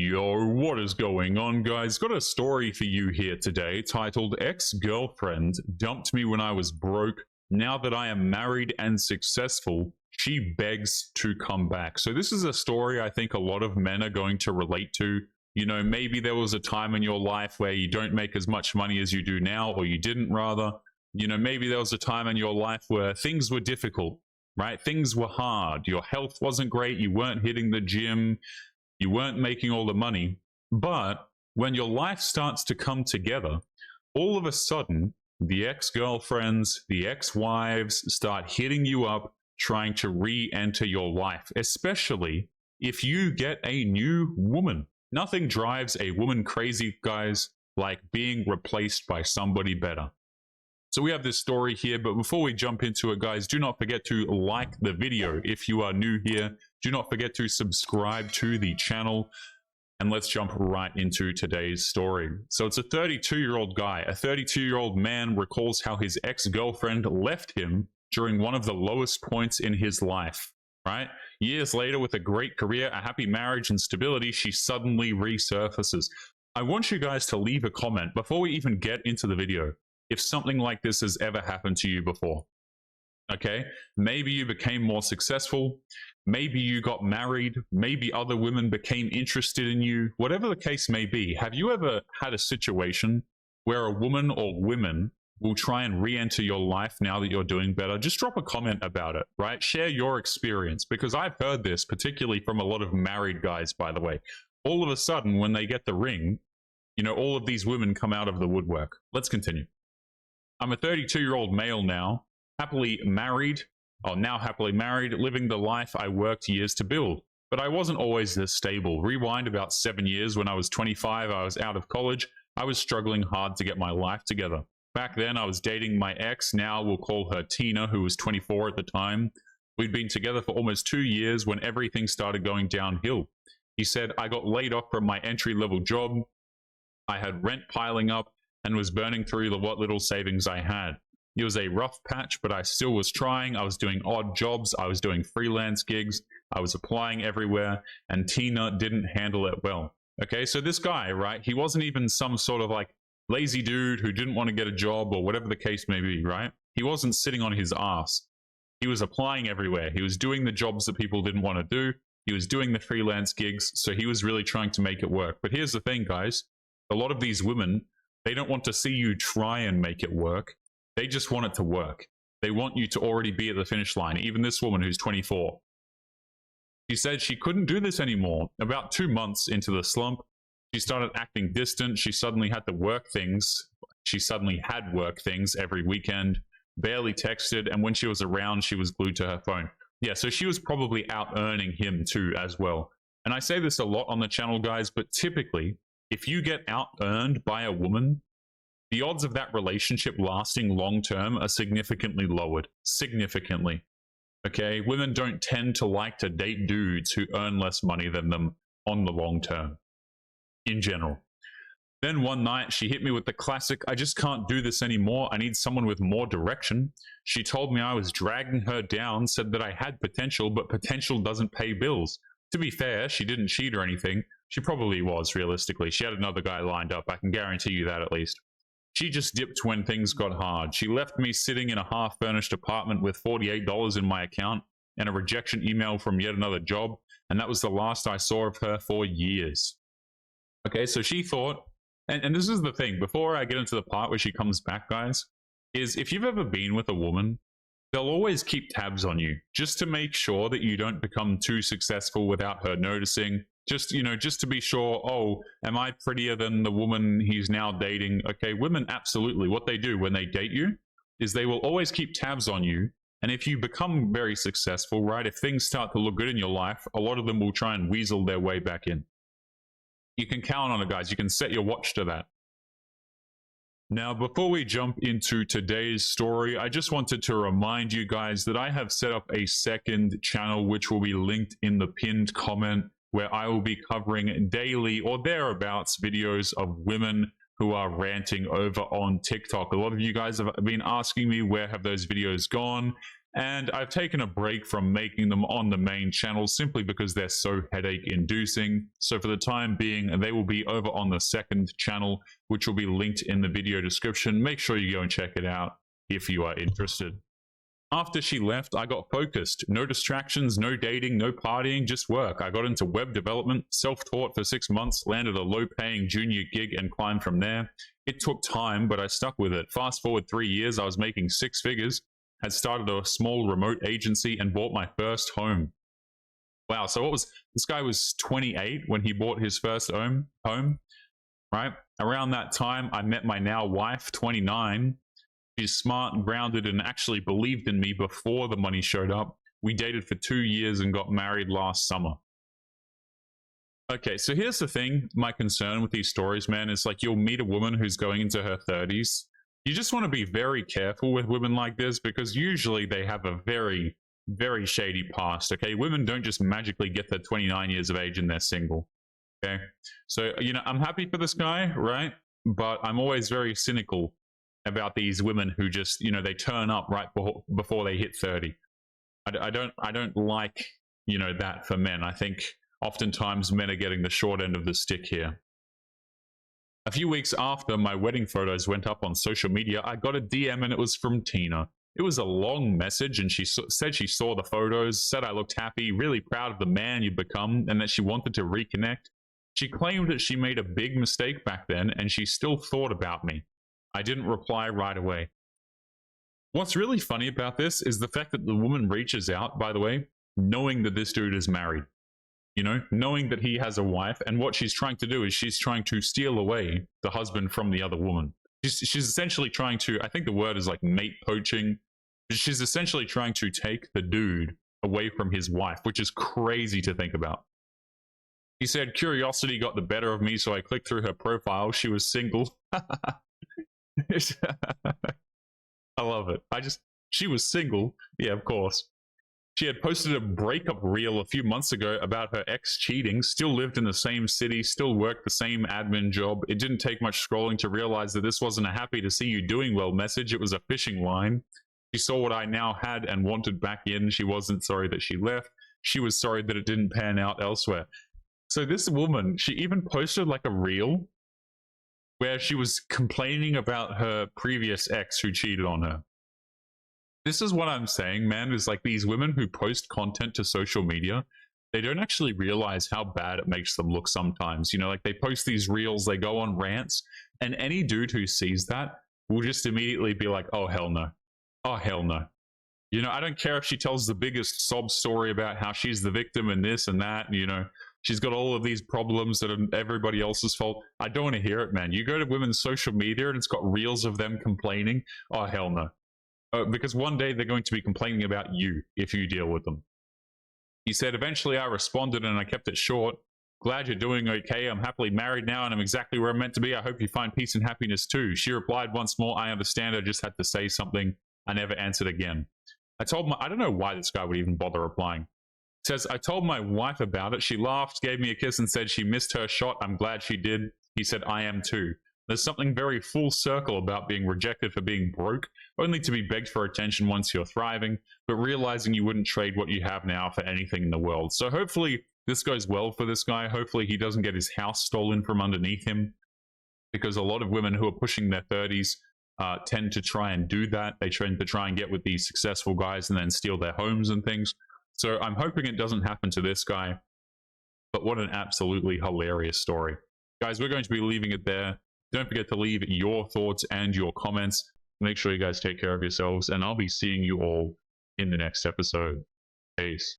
Yo, what is going on, guys? Got a story for you here today titled Ex-Girlfriend Dumped Me When I Was Broke. Now that I am married and successful, she begs to come back. So this is a story I think a lot of men are going to relate to. You know, maybe there was a time in your life where you don't make as much money as you do now, or you didn't rather. You know, maybe there was a time in your life where things were difficult, right? Things were hard. Your health wasn't great. You weren't hitting the gym. You weren't making all the money. But when your life starts to come together, all of a sudden, the ex-girlfriends, the ex-wives start hitting you up, trying to re-enter your life, especially if you get a new woman. Nothing drives a woman crazy, guys, like being replaced by somebody better. So we have this story here, but before we jump into it, guys, do not forget to like the video. If you are new here, do not forget to subscribe to the channel. And let's jump right into today's story. So it's a 32-year-old guy. A 32-year-old man recalls how his ex-girlfriend left him during one of the lowest points in his life, right? Years later, with a great career, a happy marriage, and stability, she suddenly resurfaces. I want you guys to leave a comment before we even get into the video if something like this has ever happened to you before. Okay, maybe you became more successful, maybe you got married, maybe other women became interested in you, whatever the case may be. Have you ever had a situation where a woman or women will try and re-enter your life now that you're doing better? Just drop a comment about it, right? Share your experience, because I've heard this, particularly from a lot of married guys, by the way. All of a sudden, when they get the ring, you know, all of these women come out of the woodwork. Let's continue. I'm a 32-year-old male now, happily married, living the life I worked years to build. But I wasn't always this stable. Rewind about 7 years. When I was 25, I was out of college. I was struggling hard to get my life together. Back then, I was dating my ex, now we'll call her Tina, who was 24 at the time. We'd been together for almost 2 years when everything started going downhill. He said I got laid off from my entry-level job. I had rent piling up and was burning through what little savings I had. It was a rough patch, but I still was trying. I was doing odd jobs. I was doing freelance gigs. I was applying everywhere, and Tina didn't handle it well. Okay, so this guy, right, he wasn't even some sort of like lazy dude who didn't want to get a job or whatever the case may be, right? He wasn't sitting on his ass. He was applying everywhere. He was doing the jobs that people didn't want to do. He was doing the freelance gigs, so he was really trying to make it work. But here's the thing, guys. A lot of these women, they don't want to see you try and make it work. They just want it to work. They want you to already be at the finish line. Even this woman who's 24. She said she couldn't do this anymore. About 2 months into the slump, she started acting distant. She suddenly had to work things. She suddenly had work things every weekend, barely texted, and when she was around, she was glued to her phone. Yeah, so she was probably out earning him too as well. And I say this a lot on the channel, guys, but typically, if you get out-earned by a woman, the odds of that relationship lasting long-term are significantly lowered. Significantly. Okay? Women don't tend to like to date dudes who earn less money than them on the long term. In general. Then one night, she hit me with the classic, I just can't do this anymore. I need someone with more direction. She told me I was dragging her down, said that I had potential, but potential doesn't pay bills. To be fair, she didn't cheat or anything. She probably was, realistically. She had another guy lined up. I can guarantee you that, at least. She just dipped when things got hard. She left me sitting in a half-furnished apartment with $48 in my account and a rejection email from yet another job, and that was the last I saw of her for years. Okay, so she thought, and this is the thing, before I get into the part where she comes back, guys, is if you've ever been with a woman, they'll always keep tabs on you, just to make sure that you don't become too successful without her noticing. Just, you know, just to be sure, oh, am I prettier than the woman he's now dating? Okay, women, absolutely. What they do when they date you is they will always keep tabs on you. And if you become very successful, right, if things start to look good in your life, a lot of them will try and weasel their way back in. You can count on it, guys. You can set your watch to that. Now, before we jump into today's story, I just wanted to remind you guys that I have set up a second channel, which will be linked in the pinned comment, where I will be covering daily or thereabouts videos of women who are ranting over on TikTok. A lot of you guys have been asking me where have those videos gone, And I've taken a break from making them on the main channel simply because they're so headache inducing. So for the time being, they will be over on the second channel, which will be linked in the video description. Make sure you go and check it out if you are interested. After she left, I got focused. No distractions, no dating, no partying, just work. I got into web development, self-taught for 6 months, landed a low-paying junior gig and climbed from there. It took time, but I stuck with it. Fast forward 3 years, I was making 6 figures, had started a small remote agency, and bought my first home. Wow, so this guy was 28 when he bought his first home, right? Around that time, I met my now wife, 29. She's smart and grounded and actually believed in me before the money showed up. We dated for 2 years and got married last summer. Okay, so here's the thing. My concern with these stories, man, is like you'll meet a woman who's going into her 30s. You just want to be very careful with women like this because usually they have a very, very shady past, okay? Women don't just magically get to 29 years of age and they're single, okay? So, you know, I'm happy for this guy, right? But I'm always very cynical about these women who just, you know, they turn up right before they hit 30. I don't like, you know, that for men. I think oftentimes men are getting the short end of the stick here. A few weeks after my wedding photos went up on social media, I got a DM and it was from Tina. It was a long message and she said she saw the photos, said I looked happy, really proud of the man you'd become, and that she wanted to reconnect. She claimed that she made a big mistake back then and she still thought about me. I didn't reply right away. What's really funny about this is the fact that the woman reaches out, by the way, knowing that this dude is married. You know, knowing that he has a wife, and what she's trying to do is she's trying to steal away the husband from the other woman. She's essentially trying to, I think the word is like mate poaching. She's essentially trying to take the dude away from his wife, which is crazy to think about. He said, curiosity got the better of me, so I clicked through her profile. She was single. I love it. She was single. Yeah, of course. She had posted a breakup reel a few months ago about her ex cheating, still lived in the same city, still worked the same admin job. It didn't take much scrolling to realize that this wasn't a happy to see you doing well message. It was a phishing line. She saw what I now had and wanted back in. She wasn't sorry that she left. She was sorry that it didn't pan out elsewhere. So this woman, she even posted like a reel where she was complaining about her previous ex who cheated on her. This is what I'm saying, man, is like these women who post content to social media, they don't actually realize how bad it makes them look sometimes. You know, like they post these reels, they go on rants, and any dude who sees that will just immediately be like, oh, hell no. Oh, hell no. You know, I don't care if she tells the biggest sob story about how she's the victim and this and that, and, you know, she's got all of these problems that are everybody else's fault. I don't want to hear it, man. You go to women's social media and it's got reels of them complaining. Oh, hell no. Because one day they're going to be complaining about you if you deal with them. He said, eventually I responded and I kept it short. Glad you're doing okay. I'm happily married now and I'm exactly where I'm meant to be. I hope you find peace and happiness too. She replied once more, I understand. I just had to say something. I never answered again. I don't know why this guy would even bother replying. Says, I told my wife about it. She laughed, gave me a kiss and said she missed her shot. I'm glad she did. He said, I am too. There's something very full circle about being rejected for being broke, only to be begged for attention once you're thriving, but realizing you wouldn't trade what you have now for anything in the world. So hopefully this goes well for this guy. Hopefully he doesn't get his house stolen from underneath him, because a lot of women who are pushing their 30s tend to try and do that. They tend to try and get with these successful guys and then steal their homes and things. So I'm hoping it doesn't happen to this guy, but what an absolutely hilarious story. Guys, we're going to be leaving it there. Don't forget to leave your thoughts and your comments. Make sure you guys take care of yourselves, and I'll be seeing you all in the next episode. Peace.